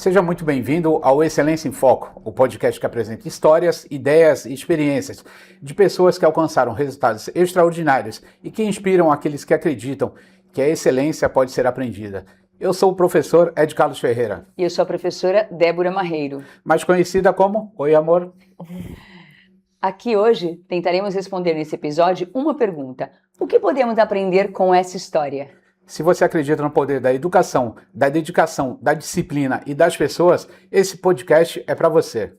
Seja muito bem-vindo ao Excelência em Foco, o podcast que apresenta histórias, ideias e experiências de pessoas que alcançaram resultados extraordinários e que inspiram aqueles que acreditam que a excelência pode ser aprendida. Eu sou o professor Ed Carlos Ferreira. E eu sou a professora Débora Marreiro. Mais conhecida como Oi Amor. Aqui hoje tentaremos responder nesse episódio uma pergunta. O que podemos aprender com essa história? Se você acredita no poder da educação, da dedicação, da disciplina e das pessoas, esse podcast é para você.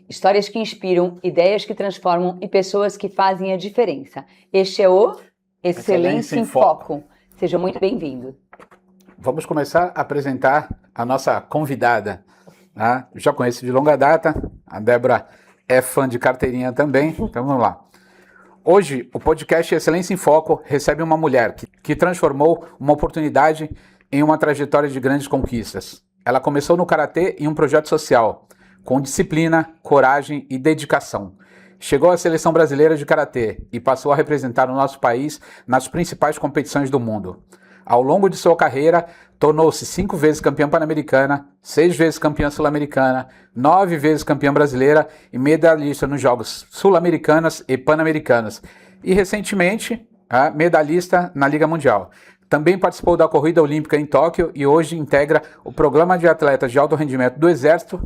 Histórias que inspiram, ideias que transformam e pessoas que fazem a diferença. Este é o Excelência em Foco. Seja muito bem-vindo. Vamos começar a apresentar a nossa convidada. Né? Já conheço de longa data, a Débora é fã de carteirinha também, então vamos lá. Hoje, o podcast Excelência em Foco recebe uma mulher que transformou uma oportunidade em uma trajetória de grandes conquistas. Ela começou no karatê em um projeto social, com disciplina, coragem e dedicação. Chegou à seleção brasileira de karatê e passou a representar o nosso país nas principais competições do mundo. Ao longo de sua carreira, tornou-se 5 vezes campeã pan-americana, 6 vezes campeã sul-americana, 9 vezes campeã brasileira e medalhista nos Jogos Sul-Americanas e Pan-Americanas. E, recentemente, medalhista na Liga Mundial. Também participou da corrida olímpica em Tóquio e hoje integra o Programa de Atletas de Alto Rendimento do Exército,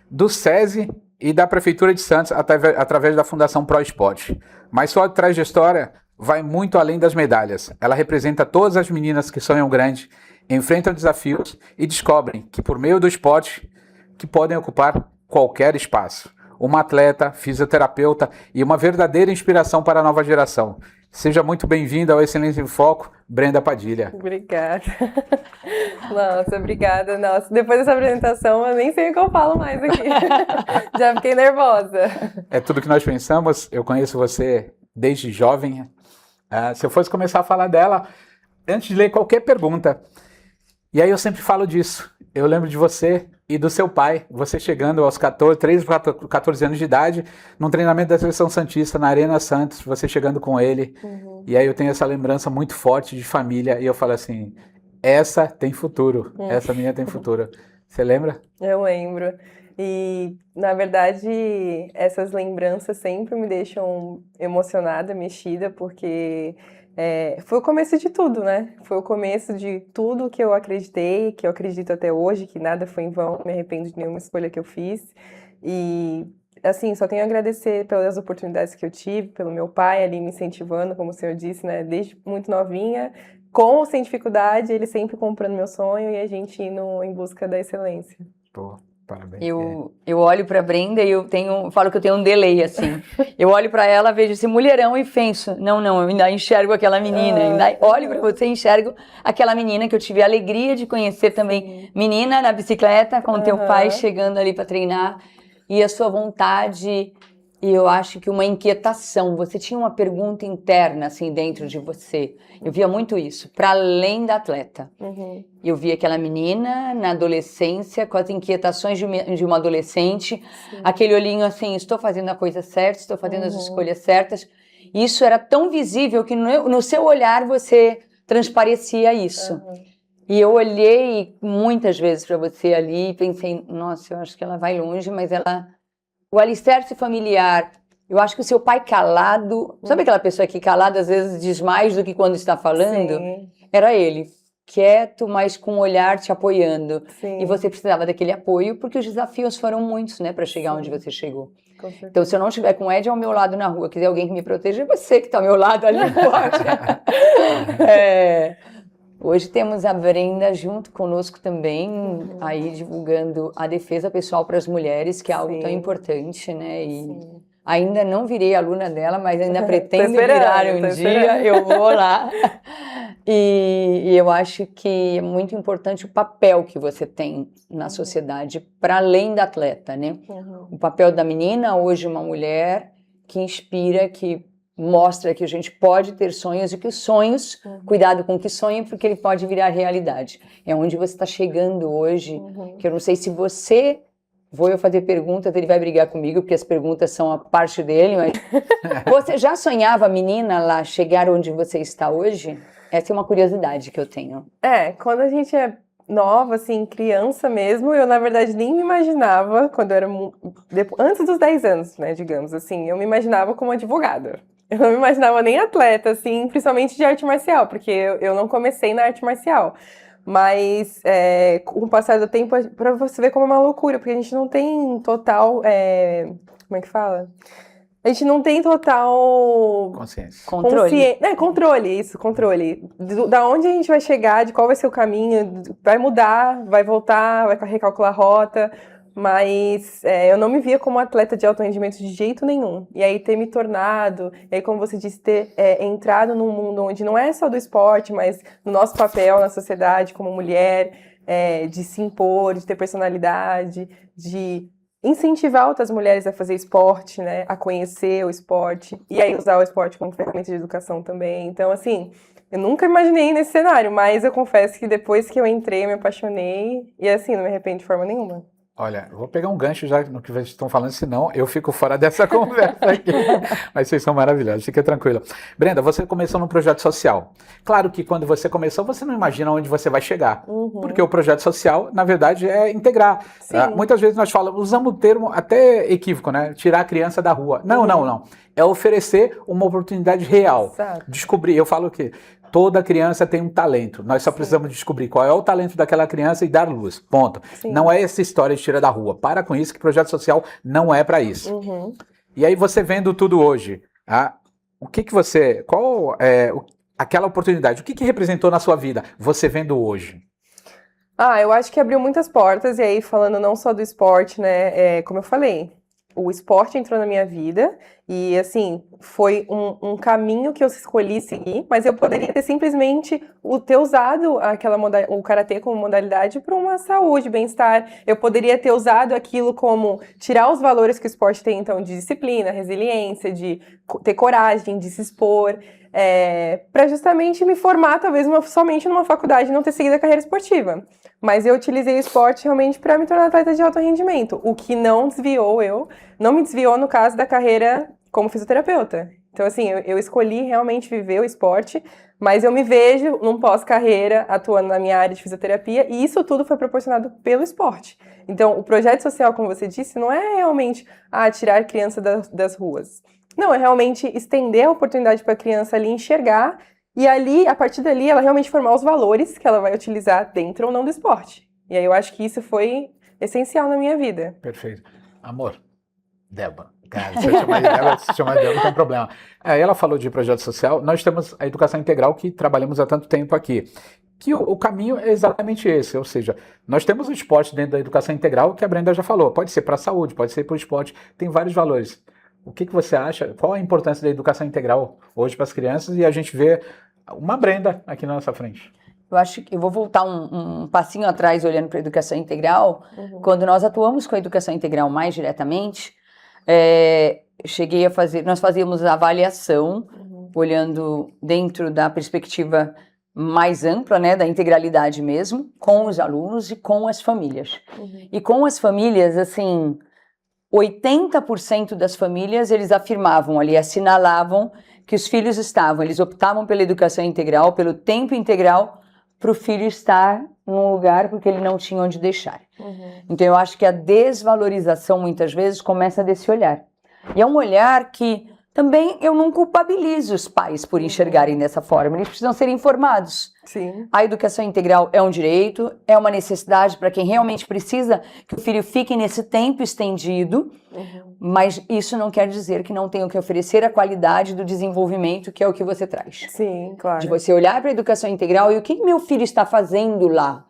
do SESI e da Prefeitura de Santos através da Fundação Pro Esporte. Mas sua trajetória vai muito além das medalhas. Ela representa todas as meninas que sonham grande, enfrentam desafios e descobrem que por meio do esporte que podem ocupar qualquer espaço. Uma atleta, fisioterapeuta e uma verdadeira inspiração para a nova geração. Seja muito bem-vinda ao Excelência em Foco, Brenda Padilha. Obrigada. Nossa, obrigada. Nossa, depois dessa apresentação eu nem sei o que eu falo mais aqui. Já fiquei nervosa. É tudo que nós pensamos. Eu conheço você desde jovem. Se eu fosse começar a falar dela, antes de ler qualquer pergunta. E aí eu sempre falo disso. Eu lembro de você e do seu pai, você chegando aos 13, 14 anos de idade, num treinamento da Seleção Santista, na Arena Santos, você chegando com ele. Uhum. E aí eu tenho essa lembrança muito forte de família, e eu falo assim, essa tem futuro, essa menina tem futuro. Você lembra? Eu lembro. E, na verdade, essas lembranças sempre me deixam emocionada, mexida, porque foi o começo de tudo, né? Foi o começo de tudo que eu acreditei, que eu acredito até hoje, que nada foi em vão, me arrependo de nenhuma escolha que eu fiz. E, assim, só tenho a agradecer pelas oportunidades que eu tive, pelo meu pai ali me incentivando, como o senhor disse, né? Desde muito novinha, com ou sem dificuldade, ele sempre comprando meu sonho e a gente indo em busca da excelência. Pô. Parabéns. Eu olho para a Brenda e falo que eu tenho um delay, assim. Eu olho para ela, vejo esse mulherão e penso, não, eu ainda enxergo aquela menina. Olho para você e enxergo aquela menina que eu tive a alegria de conhecer também. Menina na bicicleta, com teu pai chegando ali para treinar. E a sua vontade, e eu acho que uma inquietação. Você tinha uma pergunta interna, assim, dentro de você. Eu via muito isso, para além da atleta. Eu via aquela menina na adolescência, com as inquietações de uma adolescente, aquele olhinho assim, estou fazendo a coisa certa, estou fazendo as escolhas certas. Isso era tão visível que no seu olhar você transparecia isso. E eu olhei muitas vezes para você ali e pensei, nossa, eu acho que ela vai longe, mas o alicerce familiar, eu acho que o seu pai calado, sabe aquela pessoa que calada às vezes diz mais do que quando está falando? Sim. Era ele, quieto, mas com o olhar te apoiando. Sim. E você precisava daquele apoio porque os desafios foram muitos, né, para chegar onde você chegou. Então, se eu não estiver com o Ed ao meu lado na rua, quiser alguém que me proteja, é você que está ao meu lado ali fora. Hoje temos a Brenda junto conosco também, aí divulgando a defesa pessoal para as mulheres, que é algo tão importante, né? E ainda não virei aluna dela, mas ainda pretendo virar um dia, eu vou lá. E eu acho que é muito importante o papel que você tem na sociedade, para além da atleta, né? O papel da menina, hoje uma mulher que inspira, que mostra que a gente pode ter sonhos e que os sonhos, cuidado com o que sonha, porque ele pode virar realidade. É onde você está chegando hoje, que eu não sei se você... Vou eu fazer perguntas, ele vai brigar comigo, porque as perguntas são a parte dele, mas... Você já sonhava, menina, lá chegar onde você está hoje? Essa é uma curiosidade que eu tenho. Quando a gente é nova, assim, criança mesmo, eu na verdade nem me imaginava, quando eu era antes dos 10 anos, né, digamos assim, eu me imaginava como advogada. Eu não me imaginava nem atleta, assim, principalmente de arte marcial, porque eu não comecei na arte marcial. Mas com o passar do tempo, pra você ver como é uma loucura, porque a gente não tem total, como é que fala? A gente não tem total Consciência. Controle. Controle. Da onde a gente vai chegar, de qual vai ser o caminho, vai mudar, vai voltar, vai recalcular a rota, mas eu não me via como atleta de alto rendimento de jeito nenhum. E aí ter me tornado, e aí como você disse, ter entrado num mundo onde não é só do esporte, mas no nosso papel na sociedade como mulher, de se impor, de ter personalidade, de incentivar outras mulheres a fazer esporte, né, a conhecer o esporte, e aí usar o esporte como ferramenta de educação também. Então, assim, eu nunca imaginei nesse cenário, mas eu confesso que depois que eu entrei, eu me apaixonei, e assim, não me arrependo de forma nenhuma. Olha, eu vou pegar um gancho já no que vocês estão falando, senão eu fico fora dessa conversa aqui. Mas vocês são maravilhosos, fica tranquila. Brenda, você começou num projeto social. Claro que quando você começou, você não imagina onde você vai chegar. Porque o projeto social, na verdade, é integrar. Muitas vezes nós falamos, usamos o termo até equívoco, né? Tirar a criança da rua. Não. É oferecer uma oportunidade real. Exato. Descobrir, eu falo que toda criança tem um talento. Nós só precisamos descobrir qual é o talento daquela criança e dar luz. Ponto. Sim. Não é essa história de tirar da rua. Para com isso, que projeto social não é para isso. E aí você vendo tudo hoje, o que você... Qual é aquela oportunidade? O que representou na sua vida você vendo hoje? Eu acho que abriu muitas portas. E aí, falando não só do esporte, né? Como eu falei, o esporte entrou na minha vida e, assim, foi um caminho que eu escolhi seguir, mas eu poderia ter simplesmente ter usado o karatê como modalidade para uma saúde, bem-estar. Eu poderia ter usado aquilo como tirar os valores que o esporte tem, então, de disciplina, resiliência, de ter coragem, de se expor, para justamente me formar, talvez, somente numa faculdade e não ter seguido a carreira esportiva. Mas eu utilizei o esporte realmente para me tornar atleta de alto rendimento, o que não me desviou no caso da carreira como fisioterapeuta. Então, assim, eu escolhi realmente viver o esporte, mas eu me vejo num pós-carreira atuando na minha área de fisioterapia e isso tudo foi proporcionado pelo esporte. Então, o projeto social, como você disse, não é realmente tirar a criança das ruas. Não, é realmente estender a oportunidade para a criança ali enxergar e ali, a partir dali, ela realmente formar os valores que ela vai utilizar dentro ou não do esporte. E aí eu acho que isso foi essencial na minha vida. Perfeito. Amor, Débora. Cara, se eu chamar de Débora, não tem problema. Ela falou de projeto social. Nós temos a educação integral que trabalhamos há tanto tempo aqui. Que o caminho é exatamente esse, ou seja, nós temos o esporte dentro da educação integral, que a Brenda já falou. Pode ser para a saúde, pode ser para o esporte, tem vários valores. O que você acha? Qual a importância da educação integral hoje para as crianças? E a gente vê uma Brenda aqui na nossa frente. Eu acho que eu vou voltar um passinho atrás olhando para a educação integral. Quando nós atuamos com a educação integral mais diretamente, nós fazíamos a avaliação, olhando dentro da perspectiva mais ampla, né, da integralidade mesmo, com os alunos e com as famílias. E com as famílias, assim, 80% das famílias, eles afirmavam ali, assinalavam que os filhos eles optavam pela educação integral, pelo tempo integral, para o filho estar num lugar porque ele não tinha onde deixar. Então eu acho que a desvalorização muitas vezes começa desse olhar. E é um olhar que também eu não culpabilizo os pais por enxergarem dessa forma, eles precisam ser informados. Sim. A educação integral é um direito, é uma necessidade para quem realmente precisa que o filho fique nesse tempo estendido, mas isso não quer dizer que não tenha que oferecer a qualidade do desenvolvimento, que é o que você traz. Sim, claro. De você olhar para a educação integral e o que meu filho está fazendo lá,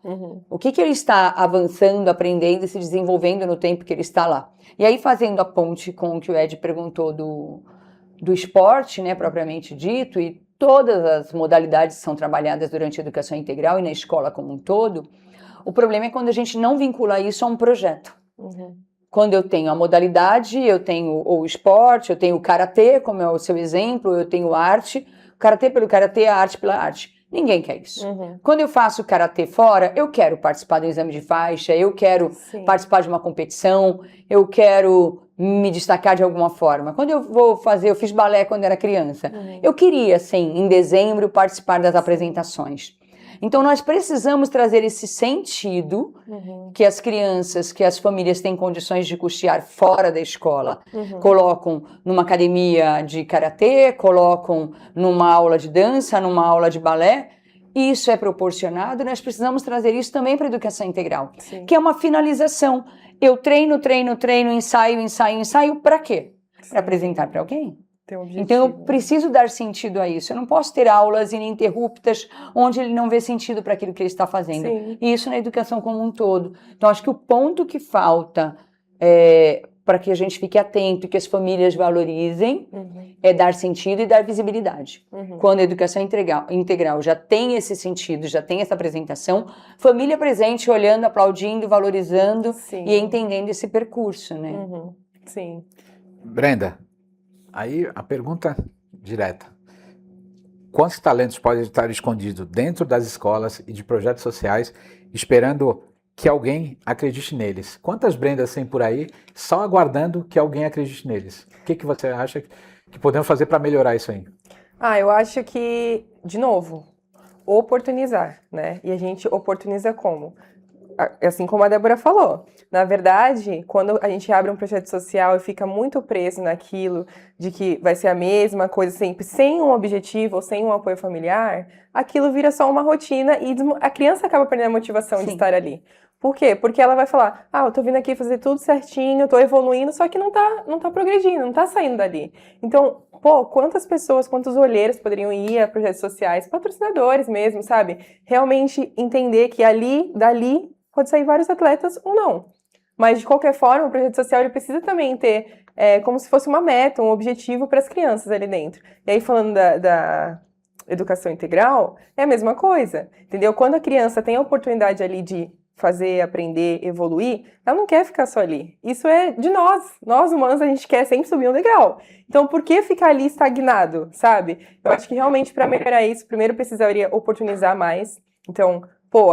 o que ele está avançando, aprendendo e se desenvolvendo no tempo que ele está lá. E aí, fazendo a ponte com o que o Ed perguntou do esporte, né, propriamente dito, e todas as modalidades são trabalhadas durante a educação integral e na escola como um todo, o problema é quando a gente não vincula isso a um projeto. Quando eu tenho a modalidade, eu tenho o esporte, eu tenho o karatê, como é o seu exemplo, eu tenho arte, o karatê pelo karatê, a arte pela arte. Ninguém quer isso. Quando eu faço karatê fora, eu quero participar do exame de faixa, eu quero participar de uma competição, eu quero me destacar de alguma forma. Quando eu fiz balé quando era criança. Eu queria, sim, em dezembro, participar das apresentações. Então nós precisamos trazer esse sentido que as crianças, que as famílias têm condições de custear fora da escola, colocam numa academia de karatê, colocam numa aula de dança, numa aula de balé. Isso é proporcionado, nós precisamos trazer isso também para a educação integral, que é uma finalização. Eu treino, ensaio, para quê? Para apresentar para alguém. Então eu preciso dar sentido a isso. Eu não posso ter aulas ininterruptas onde ele não vê sentido para aquilo que ele está fazendo. E isso na educação como um todo. Então acho que o ponto que falta para que a gente fique atento e que as famílias valorizem é dar sentido e dar visibilidade. Quando a educação integral já tem esse sentido, já tem essa apresentação, família presente, olhando, aplaudindo, valorizando e entendendo esse percurso, né? Sim. Brenda, aí a pergunta direta. Quantos talentos podem estar escondidos dentro das escolas e de projetos sociais, esperando que alguém acredite neles? Quantas Brendas tem por aí só aguardando que alguém acredite neles? O que você acha que podemos fazer para melhorar isso aí? Eu acho que, de novo, oportunizar, né? E a gente oportuniza como? Assim como a Débora falou. Na verdade, quando a gente abre um projeto social e fica muito preso naquilo de que vai ser a mesma coisa sempre, sem um objetivo ou sem um apoio familiar, aquilo vira só uma rotina e a criança acaba perdendo a motivação de estar ali. Por quê? Porque ela vai falar, eu tô vindo aqui fazer tudo certinho, tô evoluindo, só que não tá progredindo, não tá saindo dali. Então, quantas pessoas, quantos olheiros poderiam ir a projetos sociais, patrocinadores mesmo, sabe? Realmente entender que dali, pode sair vários atletas ou não. Mas, de qualquer forma, o projeto social ele precisa também ter como se fosse uma meta, um objetivo para as crianças ali dentro. E aí, falando da educação integral, é a mesma coisa, entendeu? Quando a criança tem a oportunidade ali de fazer, aprender, evoluir, ela não quer ficar só ali. Isso é de nós. Nós, humanos, a gente quer sempre subir um degrau. Então, por que ficar ali estagnado, sabe? Eu acho que realmente, para melhorar isso, primeiro precisaria oportunizar mais. Então,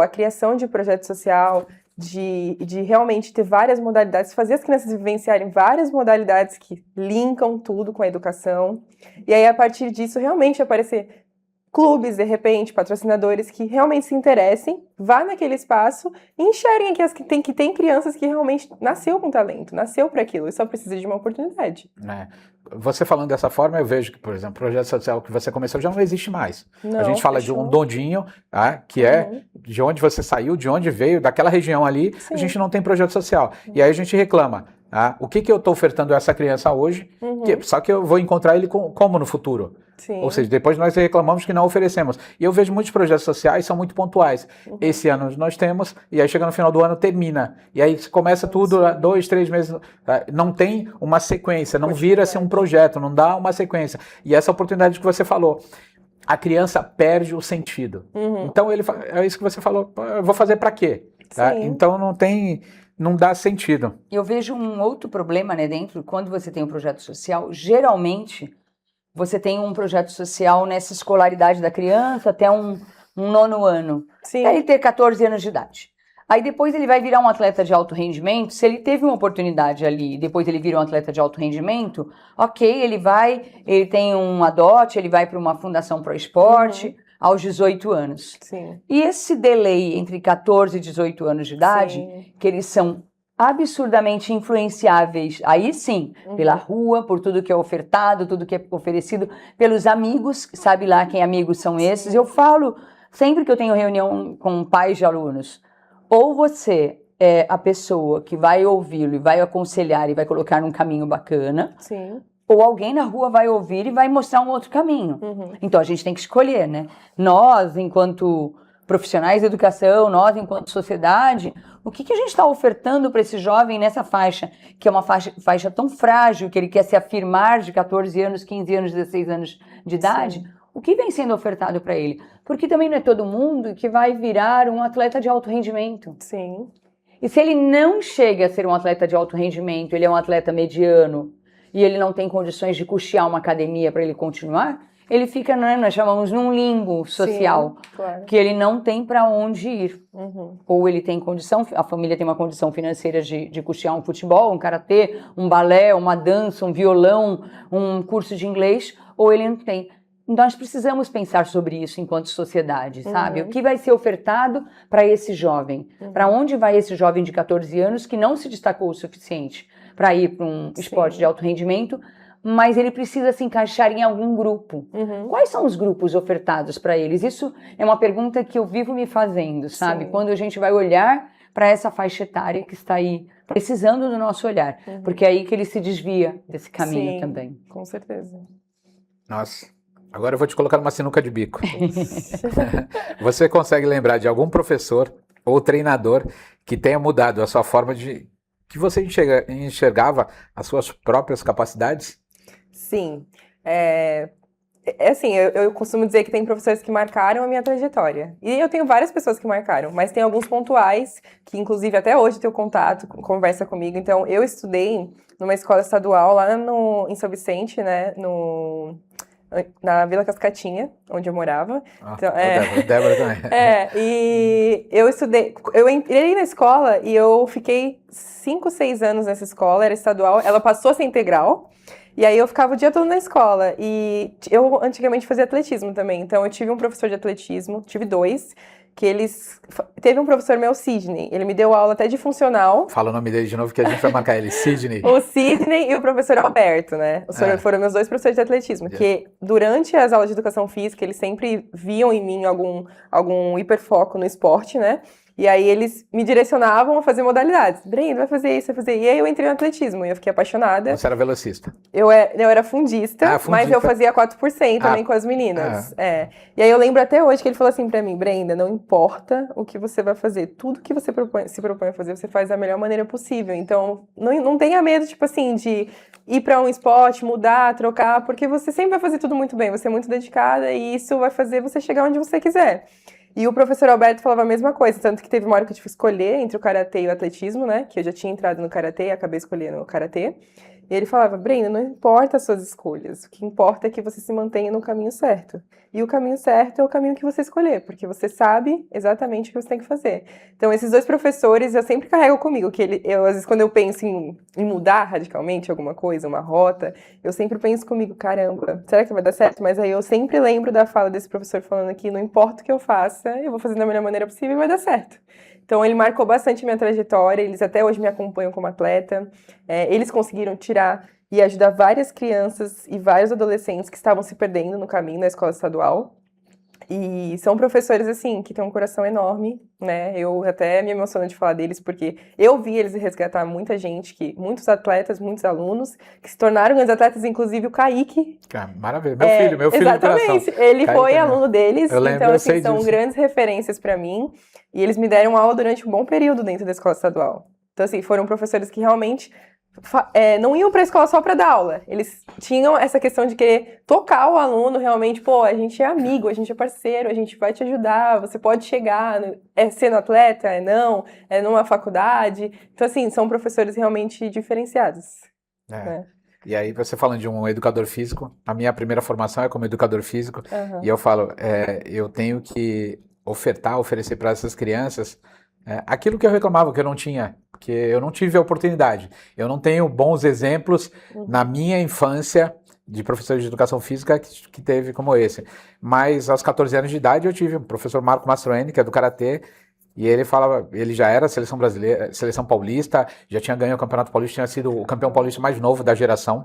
a criação de projeto social, de realmente ter várias modalidades, fazer as crianças vivenciarem várias modalidades que linkam tudo com a educação. E aí, a partir disso, realmente aparecer clubes, de repente, patrocinadores que realmente se interessem, vá naquele espaço e enxerguem que tem crianças que realmente nasceu com talento, nasceu para aquilo e só precisa de uma oportunidade. Você falando dessa forma, eu vejo que, por exemplo, o projeto social que você começou já não existe mais. Não, a gente fala de um dondinho, que é de onde você saiu, de onde veio, daquela região ali, a gente não tem projeto social. E aí a gente reclama. O que eu estou ofertando a essa criança hoje, só que eu vou encontrar ele como no futuro? Ou seja, depois nós reclamamos que não oferecemos. E eu vejo muitos projetos sociais, são muito pontuais. Esse ano nós temos, e aí chega no final do ano, termina. E aí começa tudo, 2, 3 meses, não tem uma sequência, não vira-se um projeto, não dá uma sequência. E essa oportunidade que você falou, a criança perde o sentido. Então é isso que você falou, eu vou fazer para quê? Então não dá sentido. Eu vejo um outro problema, né, dentro, quando você tem um projeto social, geralmente você tem um projeto social nessa escolaridade da criança até um 9º ano, até ele ter 14 anos de idade. Aí depois ele vai virar um atleta de alto rendimento, se ele teve uma oportunidade ali, depois ele vira um atleta de alto rendimento, ele tem um adote, ele vai para uma fundação pro esporte, aos 18 anos. E esse delay entre 14 e 18 anos de idade, que eles são absurdamente influenciáveis, aí sim, pela rua, por tudo que é ofertado, tudo que é oferecido, pelos amigos, sabe lá quem amigos são esses. Eu falo, sempre que eu tenho reunião com pais de alunos, ou você é a pessoa que vai ouvi-lo e vai aconselhar e vai colocar num caminho bacana, ou alguém na rua vai ouvir e vai mostrar um outro caminho. Então a gente tem que escolher, né? Nós, enquanto profissionais de educação, nós, enquanto sociedade, o que a gente está ofertando para esse jovem nessa faixa, que é uma faixa tão frágil, que ele quer se afirmar de 14 anos, 15 anos, 16 anos de idade? O que vem sendo ofertado para ele? Porque também não é todo mundo que vai virar um atleta de alto rendimento. E se ele não chega a ser um atleta de alto rendimento, ele é um atleta mediano, e ele não tem condições de custear uma academia para ele continuar, ele fica, nós chamamos, num limbo social, que ele não tem para onde ir. Ou ele tem condição, a família tem uma condição financeira de custear um futebol, um karatê, um balé, uma dança, um violão, um curso de inglês, ou ele não tem. nós precisamos pensar sobre isso enquanto sociedade, sabe? O que vai ser ofertado para esse jovem? Para onde vai esse jovem de 14 anos que não se destacou o suficiente para ir para um esporte de alto rendimento, mas ele precisa se encaixar em algum grupo? Quais são os grupos ofertados para eles? Isso é uma pergunta que eu vivo me fazendo, sabe? Quando a gente vai olhar para essa faixa etária que está aí precisando do nosso olhar, porque é aí que ele se desvia desse caminho também. Com certeza. Nossa, agora eu vou te colocar numa sinuca de bico. Você consegue lembrar de algum professor ou treinador que tenha mudado a sua forma de... que você enxergava as suas próprias capacidades? Sim. Assim, eu costumo dizer que tem professores que marcaram a minha trajetória. E eu tenho várias pessoas que marcaram, mas tem alguns pontuais que, inclusive, até hoje tenho contato, conversa comigo. Então, eu estudei numa escola estadual lá em São Vicente, né, na Vila Cascatinha, onde eu morava. Então, Débora também. E eu entrei na escola e eu fiquei 5, 6 anos nessa escola, era estadual, ela passou a ser integral. E aí eu ficava o dia todo na escola. E eu antigamente fazia atletismo também. Então eu tive um professor de atletismo, tive 2, teve um professor meu, Sidney. Ele me deu aula até de funcional. Fala o nome dele de novo que a gente vai marcar ele. Sidney. O Sidney e o professor Alberto, né? Foram meus 2 professores de atletismo. Que durante as aulas de educação física, eles sempre viam em mim algum hiperfoco no esporte, né? E aí eles me direcionavam a fazer modalidades. Brenda, vai fazer isso, vai fazer... E aí eu entrei no atletismo e eu fiquei apaixonada. Você era velocista? Eu era fundista, mas eu fazia 4% também com as meninas. E aí eu lembro até hoje que ele falou assim pra mim, Brenda, não importa o que você vai fazer, tudo que você se propõe a fazer, você faz da melhor maneira possível. Então, não tenha medo, tipo assim, de ir pra um esporte, mudar, trocar, porque você sempre vai fazer tudo muito bem, você é muito dedicada e isso vai fazer você chegar onde você quiser. E o professor Alberto falava a mesma coisa, tanto que teve uma hora que eu tive que escolher entre o karatê e o atletismo, né? Que eu já tinha entrado no karatê e acabei escolhendo o karatê. E ele falava, Brenda, não importa as suas escolhas, o que importa é que você se mantenha no caminho certo. E o caminho certo é o caminho que você escolher, porque você sabe exatamente o que você tem que fazer. Então, esses 2 professores eu sempre carrego comigo, que às vezes quando eu penso em mudar radicalmente alguma coisa, uma rota, eu sempre penso comigo, caramba, será que vai dar certo? Mas aí eu sempre lembro da fala desse professor falando aqui, não importa o que eu faça, eu vou fazer da melhor maneira possível e vai dar certo. Então, ele marcou bastante minha trajetória, eles até hoje me acompanham como atleta, eles conseguiram tirar e ajudar várias crianças e vários adolescentes que estavam se perdendo no caminho da escola estadual. E são professores, assim, que têm um coração enorme, né? Eu até me emociono de falar deles, porque eu vi eles resgatar muita gente, muitos atletas, muitos alunos, que se tornaram grandes atletas, inclusive o Kaique. Maravilha, meu filho exatamente. do coração. Ele Kaique foi também. aluno deles, Eu lembro, então, eu assim, sei são disso. grandes referências para mim, e eles me deram aula durante um bom período dentro da escola estadual. Então, assim, foram professores que realmente não iam para a escola só para dar aula. Eles tinham essa questão de querer tocar o aluno realmente. Pô, a gente é amigo, a gente é parceiro, a gente vai te ajudar, você pode chegar, sendo atleta, não, numa faculdade. Então, assim, são professores realmente diferenciados. Né? E aí, você falando de um educador físico, a minha primeira formação é como educador físico, e eu falo, eu tenho que oferecer para essas crianças aquilo que eu reclamava que eu não tinha, porque eu não tive a oportunidade. Eu não tenho bons exemplos na minha infância de professores de educação física que teve como esse. Mas aos 14 anos de idade eu tive o professor Marco Mastroeni, que é do Karatê, e ele falava, ele já era seleção brasileira, seleção paulista, já tinha ganho o Campeonato Paulista, tinha sido o campeão paulista mais novo da geração.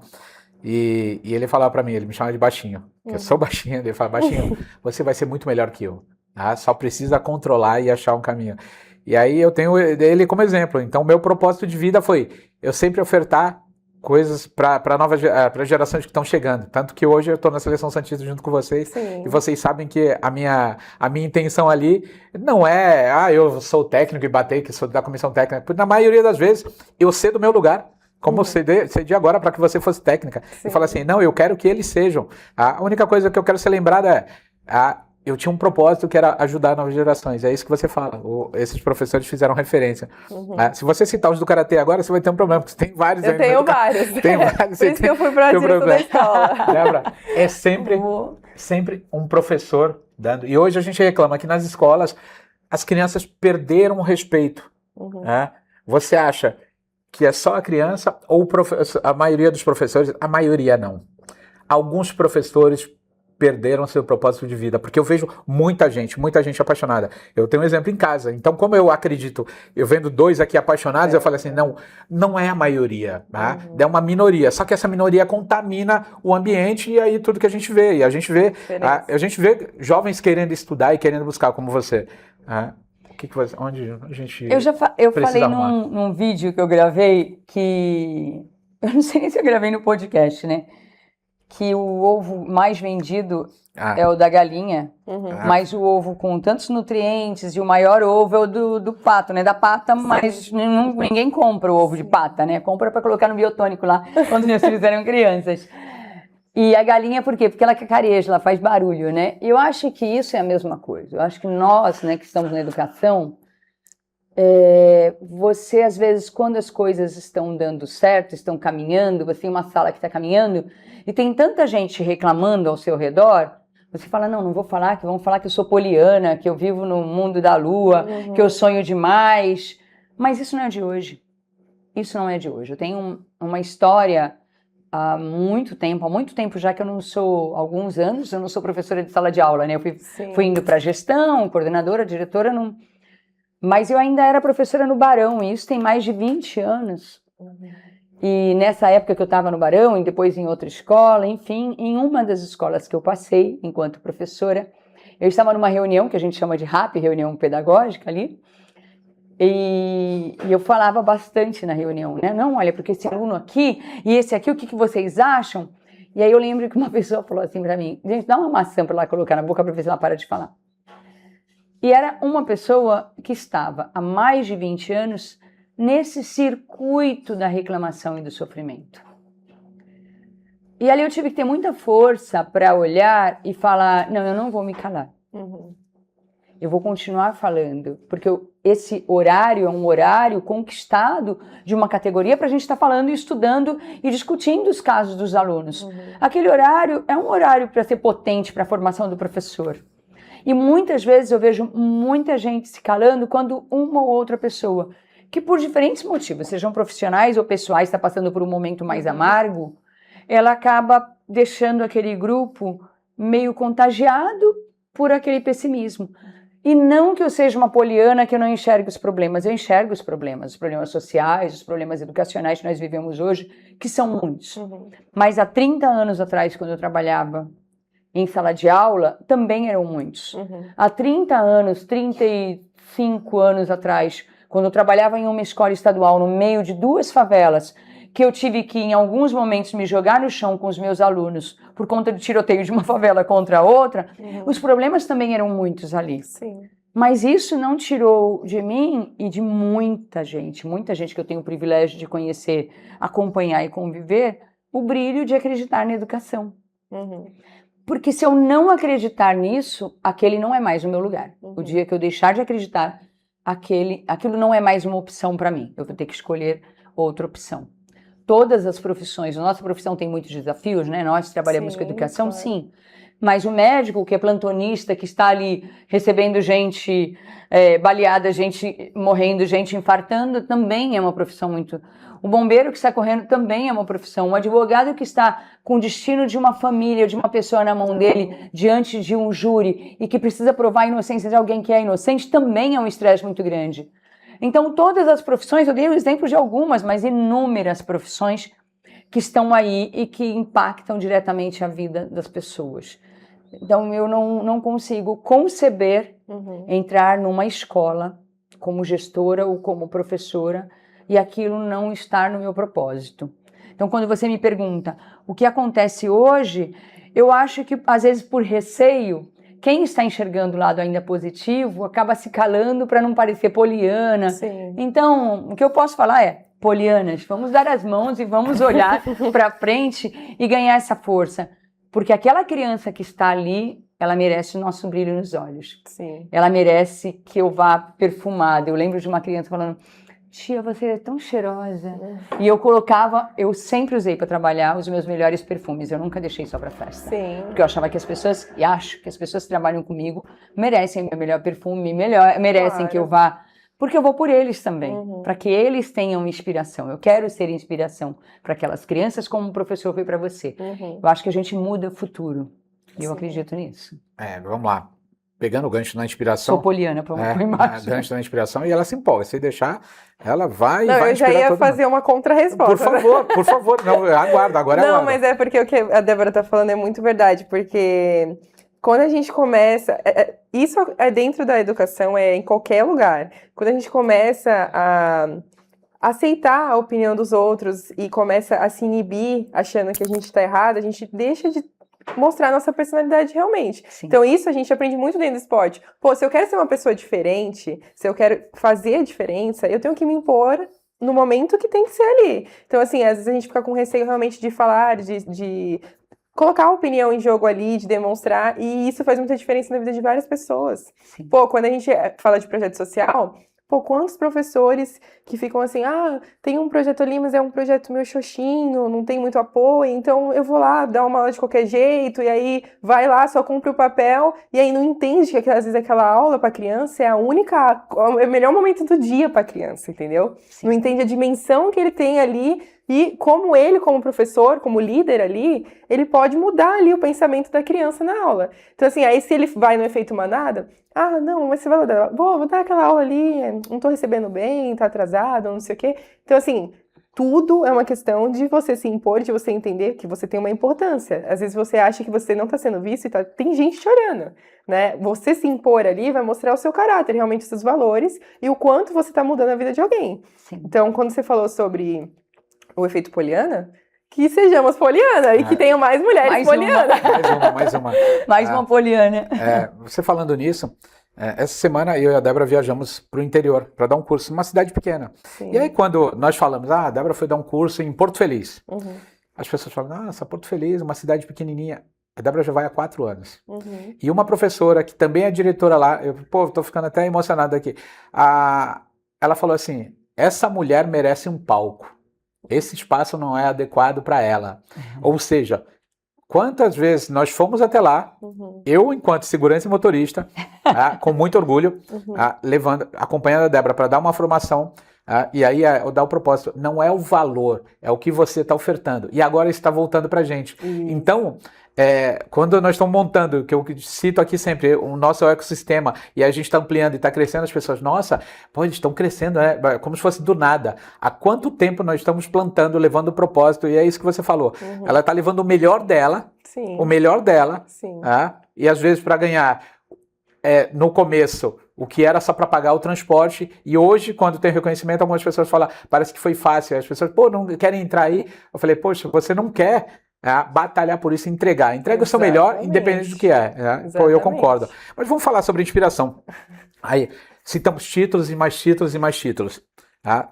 E ele falava pra mim, ele me chamava de baixinho, que eu sou baixinho, ele fala, baixinho, você vai ser muito melhor que eu, tá? Só precisa controlar e achar um caminho. E aí eu tenho ele como exemplo. Então, meu propósito de vida foi eu sempre ofertar coisas para gerações que estão chegando. Tanto que hoje eu estou na Seleção Santista junto com vocês. Sim. E vocês sabem que a minha intenção ali não é, eu sou técnico e bater, que sou da comissão técnica. Porque na maioria das vezes, eu cedo o meu lugar. Como cedi agora para que você fosse técnica. Sim. E fala assim, não, eu quero que eles sejam. A única coisa que eu quero ser lembrado eu tinha um propósito que era ajudar novas gerações. É isso que você fala. Esses professores fizeram referência. Se você citar os do Karatê agora, você vai ter um problema, porque tem vários. Eu tenho vários. Tem vários. Por isso que eu fui para direção da escola. Lembra? É sempre um professor dando. E hoje a gente reclama que nas escolas as crianças perderam o respeito. Você acha que é só a criança ou a maioria dos professores? A maioria não. Alguns professores perderam seu propósito de vida, porque eu vejo muita gente apaixonada. Eu tenho um exemplo em casa, então como eu acredito, eu vendo 2 aqui apaixonados, eu falei assim, não é a maioria, tá? É uma minoria, só que essa minoria contamina o ambiente e aí tudo que a gente vê, a gente vê jovens querendo estudar e querendo buscar como você. Onde a gente eu falei num vídeo que eu gravei que, eu não sei nem se eu gravei no podcast, né? Que o ovo mais vendido é o da galinha, mas o ovo com tantos nutrientes e o maior ovo é o do pato, né? Da pata, mas ninguém compra o ovo de pata, né? Compra para colocar no biotônico lá, quando meus filhos eram crianças. E a galinha, por quê? Porque ela cacareja, ela faz barulho, né? E eu acho que isso é a mesma coisa. Eu acho que nós, né, que estamos na educação, você, às vezes, quando as coisas estão dando certo, estão caminhando, você tem uma sala que está caminhando, e tem tanta gente reclamando ao seu redor, você fala, não vou falar, que vão falar que eu sou poliana, que eu vivo no mundo da lua, que eu sonho demais. Mas isso não é de hoje. Isso não é de hoje. Eu tenho uma história há muito tempo já que eu não sou, alguns anos, eu não sou professora de sala de aula, né? Eu fui indo para gestão, coordenadora, diretora, mas eu ainda era professora no Barão, e isso tem mais de 20 anos. E nessa época que eu estava no Barão, e depois em outra escola, enfim, em uma das escolas que eu passei enquanto professora, eu estava numa reunião que a gente chama de RAP, reunião pedagógica ali, e eu falava bastante na reunião, né? Não, olha, porque esse aluno aqui e esse aqui, o que vocês acham? E aí eu lembro que uma pessoa falou assim para mim, gente, dá uma maçã para ela colocar na boca para ver se ela para de falar. E era uma pessoa que estava há mais de 20 anos nesse circuito da reclamação e do sofrimento. E ali eu tive que ter muita força para olhar e falar, não, eu não vou me calar. Eu vou continuar falando, porque esse horário é um horário conquistado de uma categoria para a gente estar falando e estudando e discutindo os casos dos alunos. Aquele horário é um horário para ser potente para a formação do professor. E muitas vezes eu vejo muita gente se calando quando uma ou outra pessoa, que por diferentes motivos, sejam profissionais ou pessoais, está passando por um momento mais amargo, ela acaba deixando aquele grupo meio contagiado por aquele pessimismo. E não que eu seja uma poliana que eu não enxergue os problemas, eu enxergo os problemas sociais, os problemas educacionais que nós vivemos hoje, que são muitos. Mas há 30 anos atrás, quando eu trabalhava em sala de aula, também eram muitos. Há 30 anos, 35 anos atrás, quando eu trabalhava em uma escola estadual no meio de 2 favelas, que eu tive que, em alguns momentos, me jogar no chão com os meus alunos por conta do tiroteio de uma favela contra a outra, os problemas também eram muitos ali. Sim. Mas isso não tirou de mim e de muita gente que eu tenho o privilégio de conhecer, acompanhar e conviver, o brilho de acreditar na educação. Porque se eu não acreditar nisso, aquele não é mais o meu lugar. O dia que eu deixar de acreditar, aquilo não é mais uma opção para mim. Eu vou ter que escolher outra opção. Todas as profissões, a nossa profissão tem muitos desafios, né? Nós trabalhamos com educação, claro. Sim. Mas o médico, que é plantonista, que está ali recebendo gente baleada, gente morrendo, gente infartando, também é uma profissão muito... O bombeiro que está correndo também é uma profissão. O advogado que está com o destino de uma família, de uma pessoa na mão dele, diante de um júri, e que precisa provar a inocência de alguém que é inocente, também é um estresse muito grande. Então, todas as profissões, eu dei o exemplo de algumas, mas inúmeras profissões que estão aí e que impactam diretamente a vida das pessoas. Então, eu não consigo conceber entrar numa escola como gestora ou como professora e aquilo não estar no meu propósito. Então, quando você me pergunta o que acontece hoje, eu acho que, às vezes, por receio, quem está enxergando o lado ainda positivo acaba se calando para não parecer poliana. Sim. Então, o que eu posso falar é, polianas, vamos dar as mãos e vamos olhar para frente e ganhar essa força. Porque aquela criança que está ali, ela merece o nosso brilho nos olhos. Sim. Ela merece que eu vá perfumada. Eu lembro de uma criança falando, tia, você é tão cheirosa. E eu sempre usei para trabalhar os meus melhores perfumes. Eu nunca deixei só para festa. Sim. Porque eu achava que as pessoas, e acho que as pessoas que trabalham comigo merecem meu melhor perfume, merecem Claro. que eu vá. Porque eu vou por eles também, para que eles tenham inspiração. Eu quero ser inspiração para aquelas crianças, como o professor foi para você. Eu acho que a gente muda o futuro. E eu Sim. acredito nisso. Vamos lá. Pegando o gancho na inspiração. Sou poliana, por O embaixo. gancho na inspiração e ela se empolga. Se deixar, ela vai Não, vai eu já inspirar ia todo mundo. fazer uma contra-resposta. Por favor. Não, aguarda, agora Não, aguarda. mas é porque o que a Débora tá falando é muito verdade, porque quando a gente começa, isso é dentro da educação, é em qualquer lugar. Quando a gente começa a aceitar a opinião dos outros e começa a se inibir achando que a gente tá errado, a gente deixa de mostrar a nossa personalidade realmente. Sim. Então isso a gente aprende muito dentro do esporte. Pô, se eu quero ser uma pessoa diferente, se eu quero fazer a diferença, eu tenho que me impor no momento que tem que ser ali. Então, assim, às vezes a gente fica com receio realmente de falar, de colocar a opinião em jogo ali, de demonstrar, e isso faz muita diferença na vida de várias pessoas. Sim. Pô, quando a gente fala de projeto social, pô, quantos professores que ficam assim, tem um projeto ali, mas é um projeto meio xoxinho, não tem muito apoio, então eu vou lá dar uma aula de qualquer jeito, e aí vai lá, só cumpre o papel, e aí não entende que às vezes aquela aula para criança é o melhor momento do dia para criança, entendeu? Sim. Não entende a dimensão que ele tem ali e como ele, como professor, como líder ali, ele pode mudar ali o pensamento da criança na aula. Então, assim, aí se ele vai no efeito manada, não, mas você vai dar, vou dar aquela aula ali, não tô recebendo bem, tá atrasado, não sei o quê. Então, assim, tudo é uma questão de você se impor, de você entender que você tem uma importância. Às vezes você acha que você não tá sendo visto e tem gente te olhando, né? Você se impor ali vai mostrar o seu caráter, realmente os seus valores e o quanto você tá mudando a vida de alguém. Sim. Então, quando você falou sobre o efeito poliana, que sejamos poliana e que tenham mais mulheres Mais uma. poliana. Mais uma. Mais uma poliana. Você falando nisso, essa semana eu e a Débora viajamos para o interior para dar um curso numa cidade pequena. Sim. E aí quando nós falamos, a Débora foi dar um curso em Porto Feliz. Uhum. As pessoas falam, nossa, Porto Feliz, uma cidade pequenininha. A Débora já vai há 4 anos. Uhum. E uma professora que também é diretora lá, tô ficando até emocionado aqui. Ela falou assim, essa mulher merece um palco. Esse espaço não é adequado para ela. Ou seja, quantas vezes nós fomos até lá, eu, enquanto segurança e motorista, com muito orgulho, acompanhando a Débora para dar uma formação, e aí dar o propósito. Não é o valor, é o que você está ofertando. E agora está voltando para a gente. Então, quando nós estamos montando, que eu cito aqui sempre, o nosso ecossistema, e a gente está ampliando e está crescendo, as pessoas, nossa, pô, eles estão crescendo, né? Como se fosse do nada. Há quanto tempo nós estamos plantando, levando o propósito, e é isso que você falou. Ela está levando o melhor dela, Sim. o melhor dela, Sim. E às vezes para ganhar, no começo, o que era só para pagar o transporte, e hoje, quando tem reconhecimento, algumas pessoas falam, parece que foi fácil, as pessoas, pô, não querem entrar aí. Eu falei, poxa, você não quer batalhar por isso e entrega o seu melhor, independente do que é. Pô, eu concordo. Mas vamos falar sobre inspiração. Aí, citamos títulos e mais títulos e mais títulos.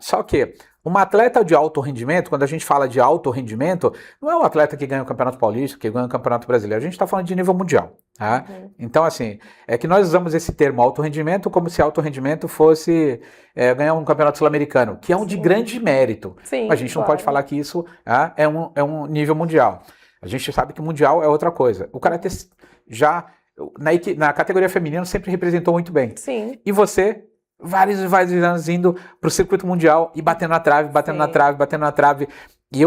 Só que uma atleta de alto rendimento, quando a gente fala de alto rendimento, não é um atleta que ganha o Campeonato Paulista, que ganha o Campeonato Brasileiro. A gente está falando de nível mundial. Então, assim, é que nós usamos esse termo alto rendimento como se alto rendimento fosse ganhar um Campeonato Sul-Americano, que é um de grande mérito. Sim, a gente não pode falar que isso é um nível mundial. A gente sabe que mundial é outra coisa. O karatê já, na categoria feminina, sempre representou muito bem. Sim. E você, vários anos indo para o circuito mundial e batendo na trave, batendo na trave. E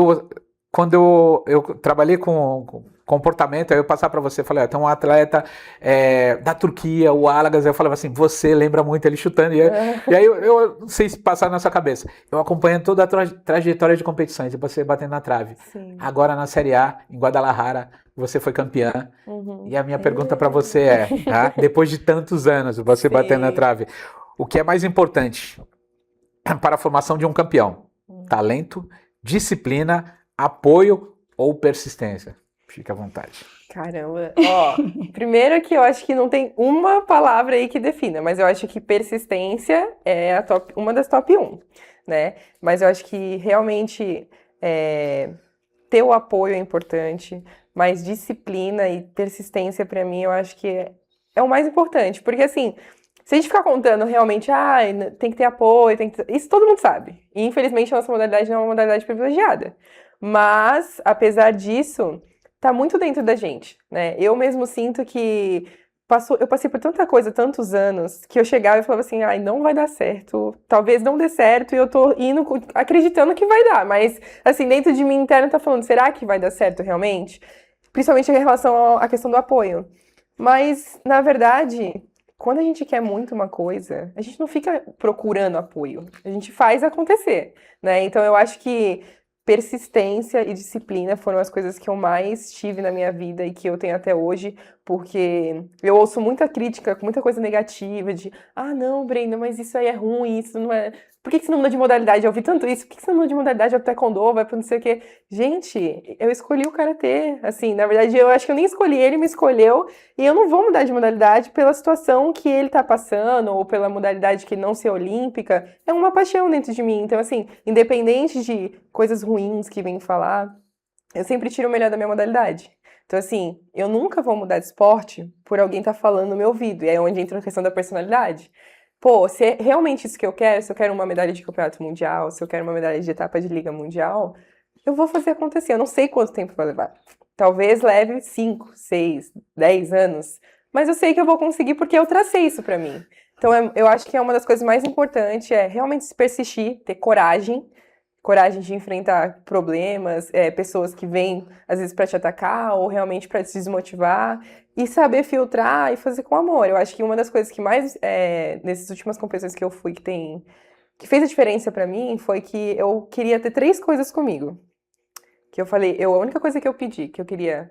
quando eu trabalhei com comportamento, aí eu passar para você, falei, tem um atleta da Turquia, o Alagas, eu falava assim, você lembra muito ele chutando, e aí eu não sei se passar na sua cabeça, eu acompanhando toda a trajetória de competições, e você batendo na trave. Sim. Agora na Série A, em Guadalajara, você foi campeã, e a minha pergunta para você é, depois de tantos anos, você batendo na trave, o que é mais importante para a formação de um campeão? Talento, disciplina, apoio ou persistência? Fique à vontade. Caramba. Primeiro que eu acho que não tem uma palavra aí que defina, mas eu acho que persistência é uma das top 1, né? Mas eu acho que realmente ter o apoio é importante, mas disciplina e persistência pra mim eu acho que é o mais importante, porque assim, se a gente ficar contando realmente, tem que ter apoio, isso todo mundo sabe. E infelizmente a nossa modalidade não é uma modalidade privilegiada. Mas, apesar disso, tá muito dentro da gente, né? Eu mesmo sinto que eu passei por tanta coisa, tantos anos, que eu chegava e falava assim, não vai dar certo, talvez não dê certo, e eu tô indo acreditando que vai dar, mas, assim, dentro de mim interno tá falando, será que vai dar certo realmente? principalmente em relação à questão do apoio. Mas, na verdade, quando a gente quer muito uma coisa, a gente não fica procurando apoio, a gente faz acontecer, né? Então, eu acho que persistência e disciplina foram as coisas que eu mais tive na minha vida e que eu tenho até hoje, porque eu ouço muita crítica, muita coisa negativa de não, Brenda, mas isso aí é ruim, isso não é... Por que você não muda de modalidade? Eu ouvi tanto isso, por que você não muda de modalidade? Vai pro taekwondo, vai pro não sei o quê. Gente, eu escolhi o karatê, assim, na verdade eu acho que eu nem escolhi, ele me escolheu, e eu não vou mudar de modalidade pela situação que ele tá passando, ou pela modalidade que não ser olímpica, é uma paixão dentro de mim. Então, assim, independente de coisas ruins que vêm falar, eu sempre tiro o melhor da minha modalidade. Então, assim, eu nunca vou mudar de esporte por alguém estar falando no meu ouvido, e é onde entra a questão da personalidade. Pô, se é realmente isso que eu quero, se eu quero uma medalha de campeonato mundial, se eu quero uma medalha de etapa de liga mundial, eu vou fazer acontecer. Eu não sei quanto tempo vai levar. Talvez leve 5, 6, 10 anos, mas eu sei que eu vou conseguir porque eu tracei isso pra mim. Então, eu acho que é uma das coisas mais importantes, é realmente se persistir, ter coragem de enfrentar problemas, pessoas que vêm, às vezes, para te atacar ou realmente para te desmotivar e saber filtrar e fazer com amor. Eu acho que uma das coisas que mais, nessas últimas competições que eu fui, que fez a diferença para mim foi que eu queria ter 3 coisas comigo. Que eu falei, a única coisa que eu pedi, que eu queria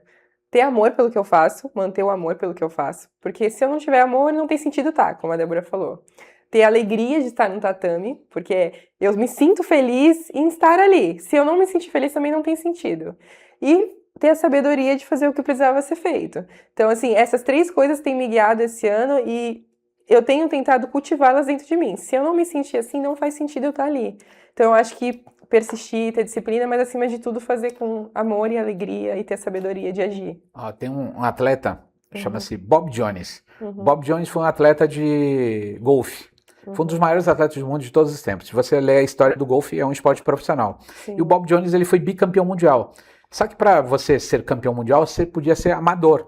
ter amor pelo que eu faço, manter o amor pelo que eu faço, porque se eu não tiver amor, não tem sentido estar, como a Débora falou. Ter alegria de estar no tatame, porque eu me sinto feliz em estar ali. Se eu não me sentir feliz, também não tem sentido. E ter a sabedoria de fazer o que precisava ser feito. Então, assim, essas 3 coisas têm me guiado esse ano e eu tenho tentado cultivá-las dentro de mim. Se eu não me sentir assim, não faz sentido eu estar ali. Então, eu acho que persistir, ter disciplina, mas acima de tudo fazer com amor e alegria e ter a sabedoria de agir. Tem um atleta, chama-se Bob Jones. Bob Jones foi um atleta de golfe. Foi um dos maiores atletas do mundo de todos os tempos. Se você ler a história do golfe, é um esporte profissional. Sim. E o Bob Jones, ele foi bicampeão mundial. Só que para você ser campeão mundial, você podia ser amador.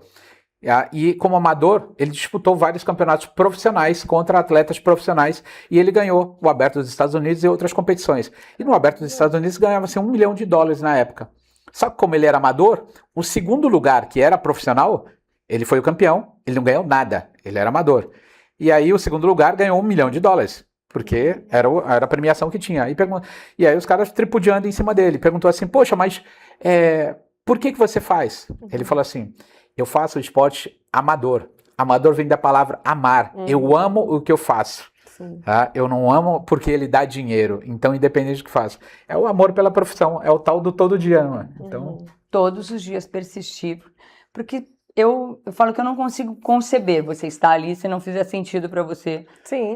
E como amador, ele disputou vários campeonatos profissionais contra atletas profissionais e ele ganhou o Aberto dos Estados Unidos e outras competições. E no Aberto dos Estados Unidos ganhava-se $1 milhão na época. Só que como ele era amador, o segundo lugar, que era profissional, ele foi o campeão, ele não ganhou nada, ele era amador. E aí o segundo lugar ganhou $1 milhão, porque era a premiação que tinha. E aí os caras tripudiando em cima dele, perguntou assim, poxa, mas por que você faz? Ele falou assim, eu faço esporte amador. Amador vem da palavra amar. Eu amo o que eu faço. Tá? Eu não amo porque ele dá dinheiro. Então, independente do que faço. É o amor pela profissão. É o tal do todo dia, não é? Então... Todos os dias persistir. Porque eu falo que eu não consigo conceber você estar ali se não fizer sentido para você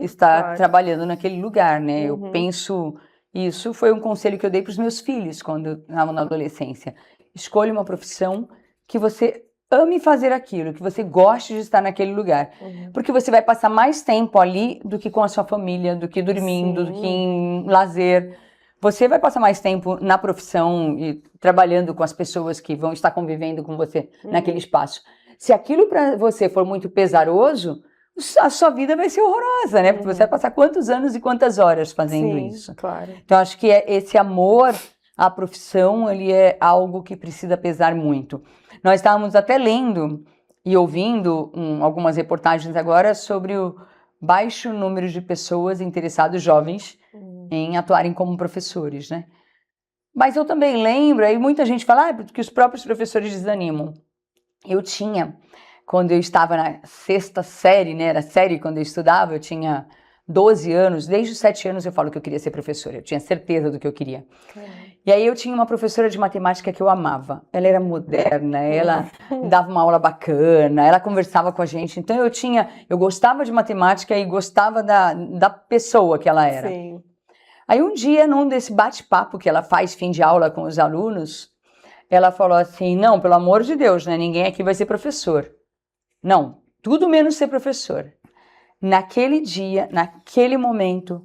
estar trabalhando naquele lugar, né? Eu penso... Isso foi um conselho que eu dei para os meus filhos quando eu estava na adolescência. Escolha uma profissão que você ame fazer aquilo, que você goste de estar naquele lugar. Porque você vai passar mais tempo ali do que com a sua família, do que dormindo, do que em lazer. Você vai passar mais tempo na profissão e trabalhando com as pessoas que vão estar convivendo com você naquele espaço. Se aquilo para você for muito pesaroso, a sua vida vai ser horrorosa, né? Porque você vai passar quantos anos e quantas horas fazendo isso. Claro. Então, acho que esse amor à profissão, ele é algo que precisa pesar muito. Nós estávamos até lendo e ouvindo algumas reportagens agora sobre o baixo número de pessoas interessadas, jovens, em atuarem como professores, né? Mas eu também lembro, aí muita gente fala que os próprios professores desanimam. Eu tinha, quando eu estava na 6ª série, né? Era série quando eu estudava, eu tinha 12 anos, desde os 7 anos eu falo que eu queria ser professora, eu tinha certeza do que eu queria. E aí eu tinha uma professora de matemática que eu amava, ela era moderna, ela dava uma aula bacana, ela conversava com a gente, então eu gostava de matemática e gostava da pessoa que ela era. Sim. Aí um dia, num desse bate-papo que ela faz fim de aula com os alunos, ela falou assim, não, pelo amor de Deus, né, ninguém aqui vai ser professor. Não, tudo menos ser professor. Naquele dia, naquele momento,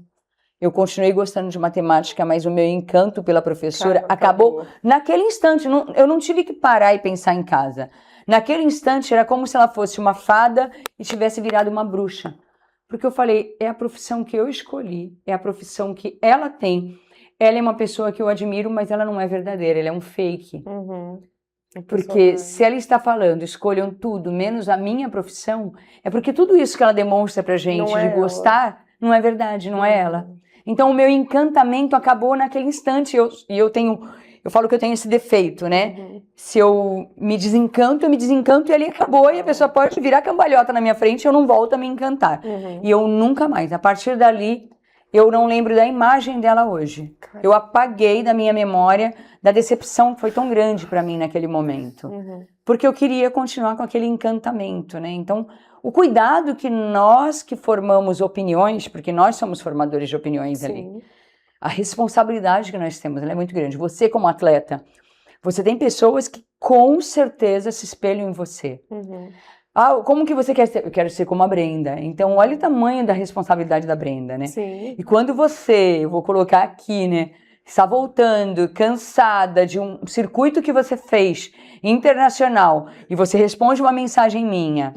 eu continuei gostando de matemática, mas o meu encanto pela professora acabou naquele instante. Eu não tive que parar e pensar em casa. Naquele instante, era como se ela fosse uma fada e tivesse virado uma bruxa. Porque eu falei, é a profissão que eu escolhi, é a profissão que ela tem. Ela é uma pessoa que eu admiro, mas ela não é verdadeira, ela é um fake. Porque se ela está falando, escolham tudo, menos a minha profissão, é porque tudo isso que ela demonstra pra gente Não é de gostar, não é verdade, não é ela. Então o meu encantamento acabou naquele instante, eu falo que eu tenho esse defeito, né? Se eu me desencanto e ali acabou, e a pessoa pode virar cambalhota na minha frente e eu não volto a me encantar. E eu nunca mais, a partir dali, eu não lembro da imagem dela hoje. Eu apaguei da minha memória da decepção que foi tão grande para mim naquele momento. Porque eu queria continuar com aquele encantamento, né? Então, o cuidado que nós que formamos opiniões, porque nós somos formadores de opiniões ali, a responsabilidade que nós temos, ela é muito grande. Você como atleta, você tem pessoas que com certeza se espelham em você. Como que você quer ser? Eu quero ser como a Brenda. Então, olha o tamanho da responsabilidade da Brenda, né? Sim. E quando você, eu vou colocar aqui, né? Está voltando, cansada de um circuito que você fez internacional e você responde uma mensagem minha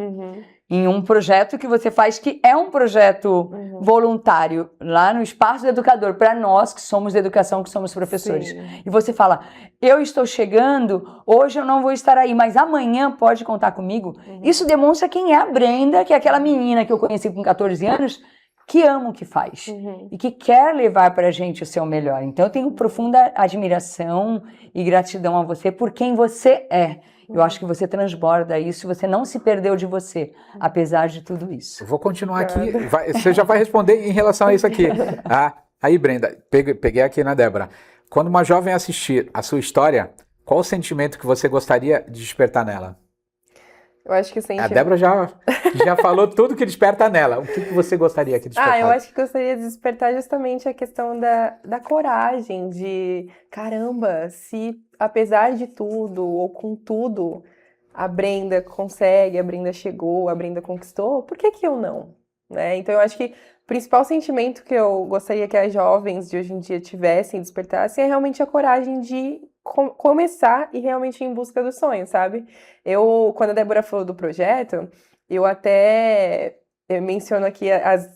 em um projeto que você faz, que é um projeto voluntário, lá no Espaço do Educador, para nós que somos da educação, que somos professores. E você fala, eu estou chegando, hoje eu não vou estar aí, mas amanhã pode contar comigo. Isso demonstra quem é a Brenda, que é aquela menina que eu conheci com 14 anos, que ama o que faz e que quer levar para a gente o seu melhor. Então eu tenho profunda admiração e gratidão a você por quem você é. Eu acho que você transborda isso, você não se perdeu de você, apesar de tudo isso. Eu vou continuar aqui, você já vai responder em relação a isso aqui. Aí, Brenda, peguei aqui na Débora. Quando uma jovem assistir a sua história, qual o sentimento que você gostaria de despertar nela? Eu acho que o sentimento... A Débora já falou tudo que desperta nela. O que você gostaria que despertasse? Eu acho que gostaria de despertar justamente a questão da coragem, de caramba, se apesar de tudo, ou com tudo, a Brenda consegue, a Brenda chegou, a Brenda conquistou, por que que eu não? Né? Então eu acho que o principal sentimento que eu gostaria que as jovens de hoje em dia tivessem, despertassem, é realmente a coragem de começar e realmente ir em busca do sonho, sabe? Quando a Débora falou do projeto, eu menciono aqui,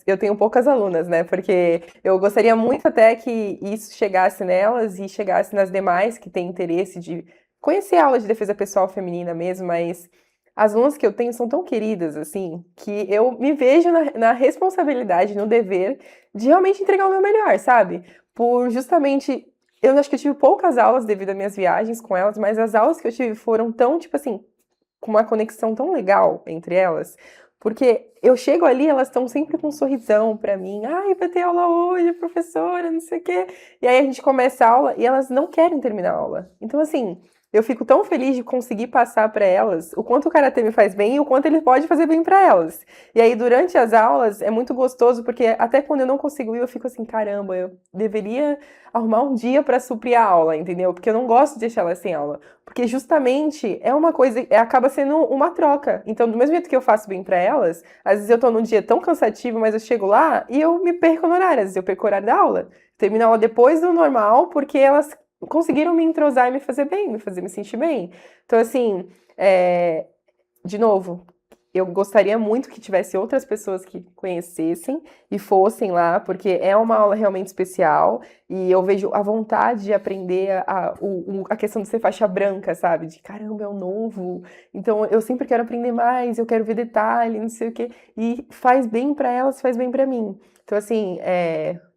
eu tenho poucas alunas, né? Porque eu gostaria muito até que isso chegasse nelas e chegasse nas demais que têm interesse de conhecer a aula de defesa pessoal feminina mesmo, mas as alunas que eu tenho são tão queridas, assim, que eu me vejo na responsabilidade, no dever de realmente entregar o meu melhor, sabe? Por justamente... Eu acho que eu tive poucas aulas devido às minhas viagens com elas, mas as aulas que eu tive foram tão, tipo assim, com uma conexão tão legal entre elas, porque eu chego ali, elas estão sempre com um sorrisão pra mim. Vai ter aula hoje, professora, não sei o quê. E aí a gente começa a aula e elas não querem terminar a aula. Então, assim, eu fico tão feliz de conseguir passar para elas o quanto o karatê me faz bem e o quanto ele pode fazer bem para elas. E aí, durante as aulas, é muito gostoso, porque até quando eu não consigo ir, eu fico assim, caramba, eu deveria arrumar um dia para suprir a aula, entendeu? Porque eu não gosto de deixar elas sem aula. Porque justamente é uma coisa, acaba sendo uma troca. Então, do mesmo jeito que eu faço bem para elas, às vezes eu tô num dia tão cansativo, mas eu chego lá e eu me perco no horário. Às vezes eu perco o horário da aula. Termino a aula depois do normal, porque elas conseguiram me entrosar e me fazer bem, me fazer me sentir bem. Então, assim, de novo, eu gostaria muito que tivesse outras pessoas que conhecessem e fossem lá, porque é uma aula realmente especial e eu vejo a vontade de aprender a questão de ser faixa branca, sabe? De caramba, é o novo. Então, eu sempre quero aprender mais, eu quero ver detalhe, não sei o quê. E faz bem pra elas, faz bem pra mim. Então, assim,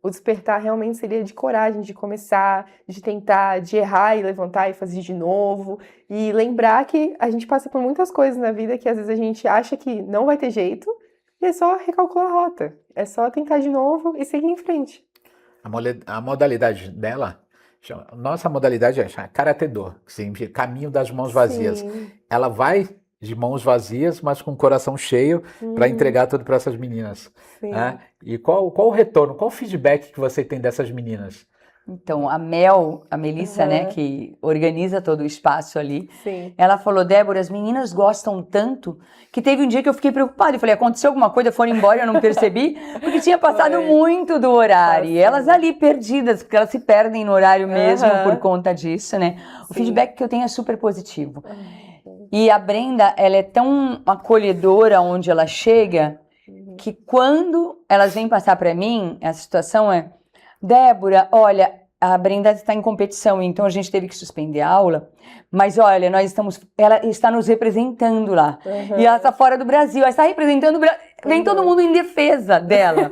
o despertar realmente seria de coragem, de começar, de tentar, de errar e levantar e fazer de novo. E lembrar que a gente passa por muitas coisas na vida que às vezes a gente acha que não vai ter jeito e é só recalcular a rota. É só tentar de novo e seguir em frente. A modalidade dela, nossa modalidade é Karatê-Do, que significa caminho das mãos vazias. Sim. Ela vai de mãos vazias, mas com o coração cheio para entregar tudo para essas meninas. Né? E qual o retorno, qual o feedback que você tem dessas meninas? Então, a Melissa, né, que organiza todo o espaço ali, Sim. ela falou, Débora, as meninas gostam tanto que teve um dia que eu fiquei preocupada. Eu falei, aconteceu alguma coisa, foram embora e eu não percebi, porque tinha passado muito do horário. E elas ali perdidas, porque elas se perdem no horário mesmo por conta disso, né? O feedback que eu tenho é super positivo. E a Brenda, ela é tão acolhedora onde ela chega, que quando elas vêm passar para mim, a situação é, Débora, olha, a Brenda está em competição, então a gente teve que suspender a aula, Mas olha, ela está nos representando lá. E ela está fora do Brasil, ela está representando o Brasil. Vem todo mundo em defesa dela.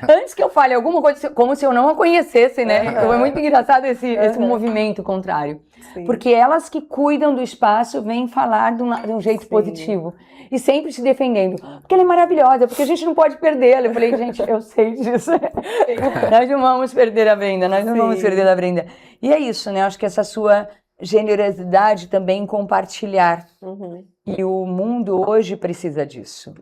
Antes que eu fale alguma coisa, como se eu não a conhecesse, né? Então é muito engraçado esse movimento contrário. Sim. Porque elas que cuidam do espaço vêm falar de um jeito positivo. E sempre se defendendo. Porque ela é maravilhosa, porque a gente não pode perdê-la. Eu falei, gente, eu sei disso. Nós não vamos perder a Brenda, nós não vamos perder a Brenda. E é isso, né? Acho que essa sua generosidade também em compartilhar. E o mundo hoje precisa disso.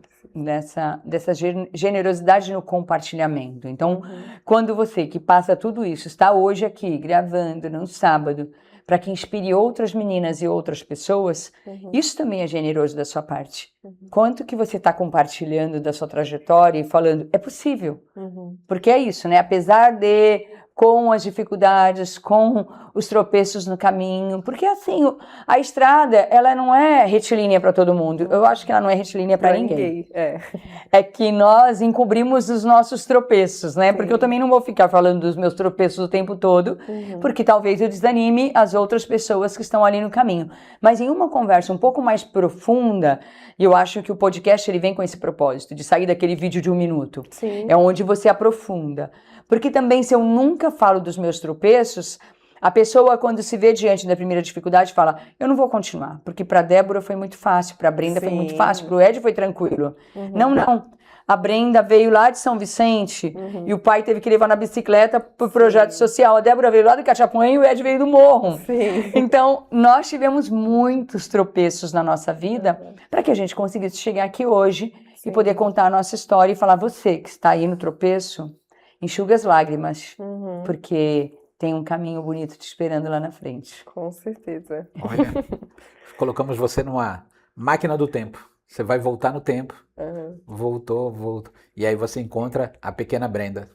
Dessa generosidade no compartilhamento. Então, quando você que passa tudo isso, está hoje aqui gravando no sábado, para que inspire outras meninas e outras pessoas, isso também é generoso da sua parte. Quanto que você está compartilhando da sua trajetória e falando, é possível. Porque é isso, né? Apesar de, com as dificuldades, com os tropeços no caminho, porque assim, a estrada, ela não é retilínea para todo mundo. Eu acho que ela não é retilínea para ninguém. É que nós encobrimos os nossos tropeços, né? Porque eu também não vou ficar falando dos meus tropeços o tempo todo, porque talvez eu desanime as outras pessoas que estão ali no caminho. Mas em uma conversa um pouco mais profunda, e eu acho que o podcast ele vem com esse propósito, de sair daquele vídeo de 1 minuto. É onde você aprofunda. Porque também, se eu nunca falo dos meus tropeços, a pessoa, quando se vê diante da primeira dificuldade, fala, eu não vou continuar, porque para a Débora foi muito fácil, para a Brenda foi muito fácil, para o Ed foi tranquilo. Não. A Brenda veio lá de São Vicente e o pai teve que levar na bicicleta para o projeto social. A Débora veio lá do Cachapuã e o Ed veio do Morro. Então, nós tivemos muitos tropeços na nossa vida para que a gente conseguisse chegar aqui hoje e poder contar a nossa história e falar, você que está aí no tropeço, enxuga as lágrimas, porque tem um caminho bonito te esperando lá na frente. Com certeza. Olha, colocamos você numa máquina do tempo. Você vai voltar no tempo. Voltou. E aí você encontra a pequena Brenda.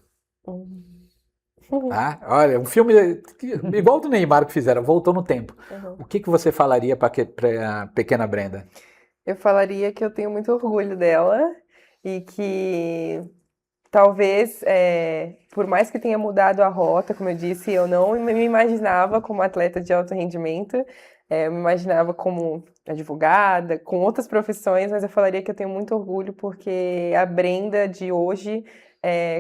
Tá? Olha, um filme igual do Neymar que fizeram, voltou no tempo. O que você falaria para a pequena Brenda? Eu falaria que eu tenho muito orgulho dela e que talvez, por mais que tenha mudado a rota, como eu disse, eu não me imaginava como atleta de alto rendimento, eu me imaginava como advogada, com outras profissões, mas eu falaria que eu tenho muito orgulho porque a Brenda de hoje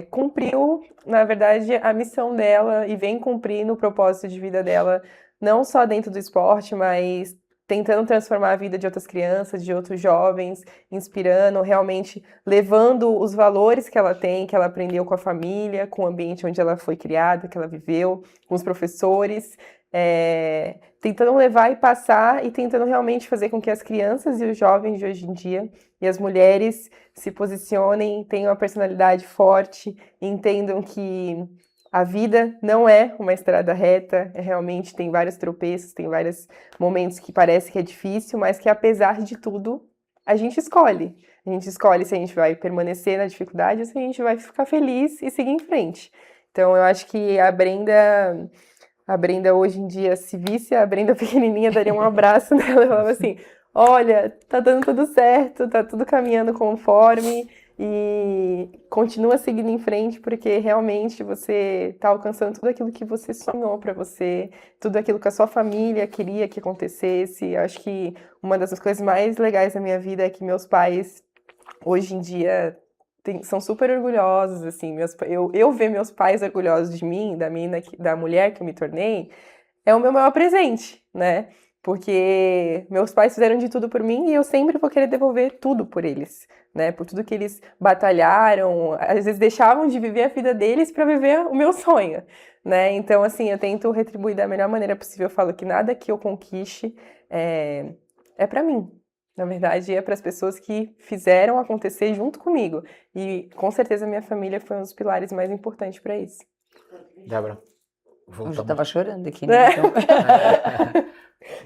cumpriu, na verdade, a missão dela e vem cumprindo o propósito de vida dela, não só dentro do esporte, mas tentando transformar a vida de outras crianças, de outros jovens, inspirando, realmente levando os valores que ela tem, que ela aprendeu com a família, com o ambiente onde ela foi criada, que ela viveu, com os professores, tentando levar e passar e tentando realmente fazer com que as crianças e os jovens de hoje em dia e as mulheres se posicionem, tenham uma personalidade forte, entendam que a vida não é uma estrada reta, realmente tem vários tropeços, tem vários momentos que parece que é difícil, mas que apesar de tudo, a gente escolhe. A gente escolhe se a gente vai permanecer na dificuldade ou se a gente vai ficar feliz e seguir em frente. Então eu acho que a Brenda hoje em dia, se visse a Brenda pequenininha, daria um abraço nela e falava assim, olha, tá dando tudo certo, tá tudo caminhando conforme... E continua seguindo em frente porque realmente você está alcançando tudo aquilo que você sonhou para você, tudo aquilo que a sua família queria que acontecesse. Acho que uma das coisas mais legais da minha vida é que meus pais, hoje em dia, são super orgulhosos, assim. Eu ver meus pais orgulhosos de mim, da mulher que eu me tornei, é o meu maior presente, né? Porque meus pais fizeram de tudo por mim e eu sempre vou querer devolver tudo por eles, né? Por tudo que eles batalharam, às vezes deixavam de viver a vida deles para viver o meu sonho, né? Então, assim, eu tento retribuir da melhor maneira possível. Eu falo que nada que eu conquiste é para mim. Na verdade, é para as pessoas que fizeram acontecer junto comigo. E, com certeza, minha família foi um dos pilares mais importantes para isso. Débora, voltamos. Eu já estava chorando aqui, né? Então...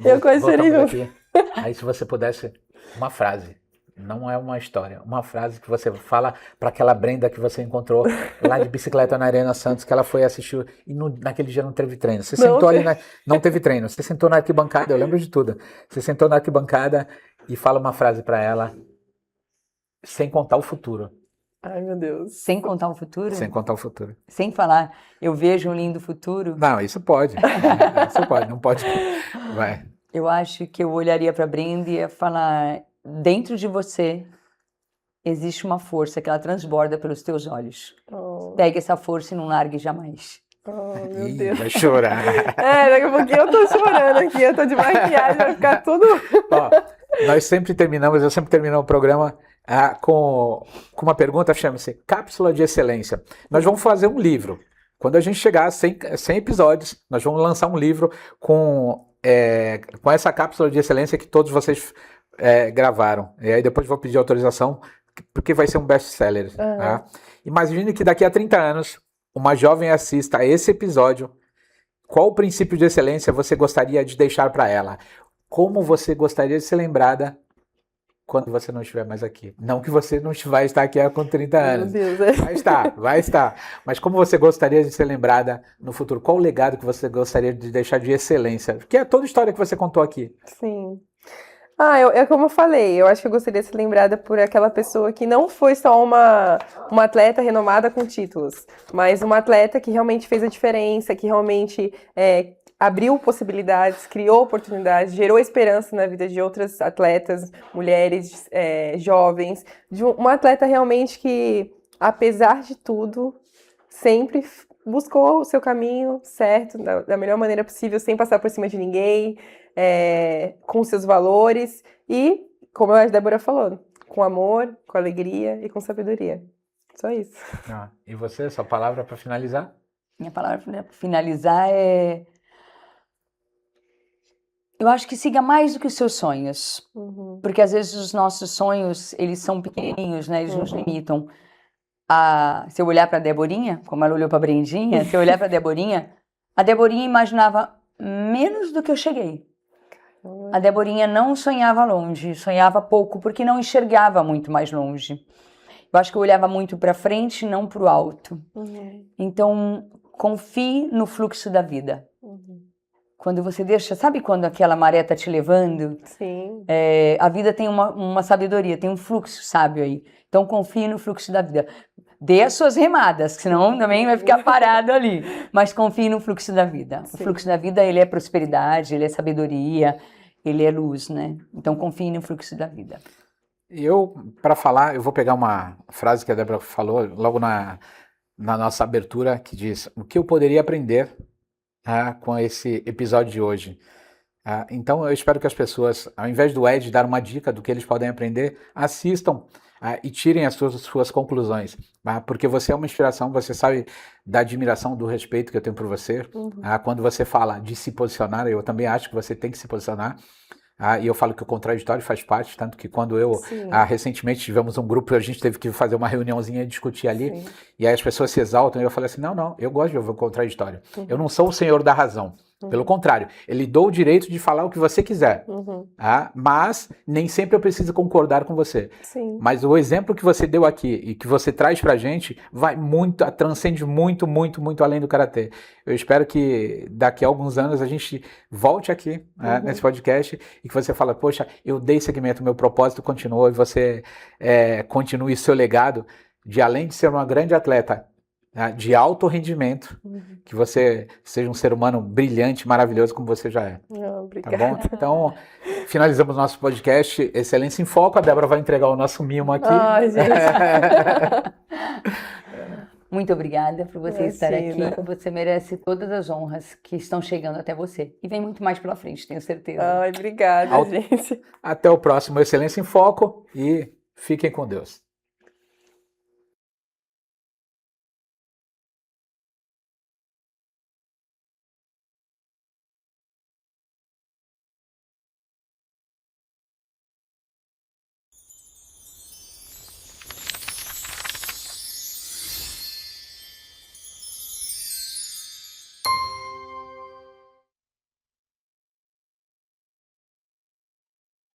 Eu quase chorei junto. Aí se você pudesse, uma frase, não é uma história, uma frase que você fala para aquela Brenda que você encontrou lá de bicicleta na Arena Santos, que ela foi assistir e naquele dia não teve treino. Você sentou ali, não teve treino, você sentou na arquibancada, eu lembro de tudo. Você sentou na arquibancada e fala uma frase para ela, sem contar o futuro. Ai, meu Deus. Sem contar o futuro? Sem contar o futuro. Sem falar, eu vejo um lindo futuro? Não, isso pode. Isso pode, não pode. Vai. Eu acho que eu olharia para a Brenda e ia falar: dentro de você existe uma força que ela transborda pelos teus olhos. Oh, Pegue essa força e não largue jamais. meu Ih, Deus. vai chorar. Daqui a pouquinho eu tô chorando aqui, eu tô de maquiagem, vai ficar tudo. Ó, eu sempre termino o programa com uma pergunta, chama-se Cápsula de Excelência. Nós vamos fazer um livro. Quando a gente chegar a 100 episódios, nós vamos lançar um livro com essa cápsula de excelência que todos vocês gravaram. E aí depois vou pedir autorização, porque vai ser um best-seller. Tá? Imagine que daqui a 30 anos, uma jovem assista a esse episódio. Qual princípio de excelência você gostaria de deixar para ela? Como você gostaria de ser lembrada quando você não estiver mais aqui? Não que você não vai estar aqui com 30 anos. Meu Deus. Vai estar. Mas como você gostaria de ser lembrada no futuro? Qual o legado que você gostaria de deixar de excelência? Que é toda a história que você contou aqui. Sim. É como eu falei, eu acho que eu gostaria de ser lembrada por aquela pessoa que não foi só uma atleta renomada com títulos, mas uma atleta que realmente fez a diferença, que realmente abriu possibilidades, criou oportunidades, gerou esperança na vida de outras atletas, mulheres, jovens, de uma atleta realmente que, apesar de tudo, sempre buscou o seu caminho certo, da melhor maneira possível, sem passar por cima de ninguém, com seus valores e, como a Débora falou, com amor, com alegria e com sabedoria. Só isso. E você, sua palavra para finalizar? Minha palavra para finalizar é: eu acho que siga mais do que os seus sonhos. Porque às vezes os nossos sonhos, eles são pequenininhos, né? Eles nos limitam. Se eu olhar para a Deborinha, como ela olhou para a Brendinha, se eu olhar para a Deborinha imaginava menos do que eu cheguei. A Deborinha não sonhava longe, sonhava pouco, porque não enxergava muito mais longe. Eu acho que eu olhava muito para frente, não para o alto. Então, confie no fluxo da vida. Quando você deixa, sabe quando aquela maré tá te levando? Sim. A vida tem uma sabedoria, tem um fluxo sábio aí. Então confie no fluxo da vida. Dê as suas remadas, senão também vai ficar parado ali. Mas confie no fluxo da vida. Sim. O fluxo da vida, ele é prosperidade, ele é sabedoria, ele é luz, né? Então confie no fluxo da vida. Para falar, eu vou pegar uma frase que a Débora falou logo na nossa abertura, que diz: o que eu poderia aprender com esse episódio de hoje? Então eu espero que as pessoas, ao invés do Ed dar uma dica do que eles podem aprender, assistam e tirem as suas conclusões, porque você é uma inspiração, você sabe da admiração, do respeito que eu tenho por você. Quando você fala de se posicionar, eu também acho que você tem que se posicionar. E eu falo que o contraditório faz parte, tanto que quando recentemente tivemos um grupo, a gente teve que fazer uma reuniãozinha e discutir ali. Sim. E aí as pessoas se exaltam, e eu falei assim: não, eu gosto de ouvir o contraditório. Eu não sou o senhor da razão. Pelo contrário, ele dou o direito de falar o que você quiser. Mas nem sempre eu preciso concordar com você. Sim. Mas o exemplo que você deu aqui e que você traz pra gente transcende muito, muito, muito além do karatê. Eu espero que daqui a alguns anos a gente volte aqui nesse podcast e que você fale: poxa, eu dei seguimento, meu propósito continuou, e você continue seu legado de, além de ser uma grande atleta, de alto rendimento, que você seja um ser humano brilhante, maravilhoso, como você já é. Obrigada. Tá bom? Então, finalizamos nosso podcast Excelência em Foco. A Débora vai entregar o nosso mimo aqui. Gente. Muito obrigada por você estar aqui. Você merece todas as honras que estão chegando até você. E vem muito mais pela frente, tenho certeza. Obrigada, gente. Até o próximo Excelência em Foco e fiquem com Deus.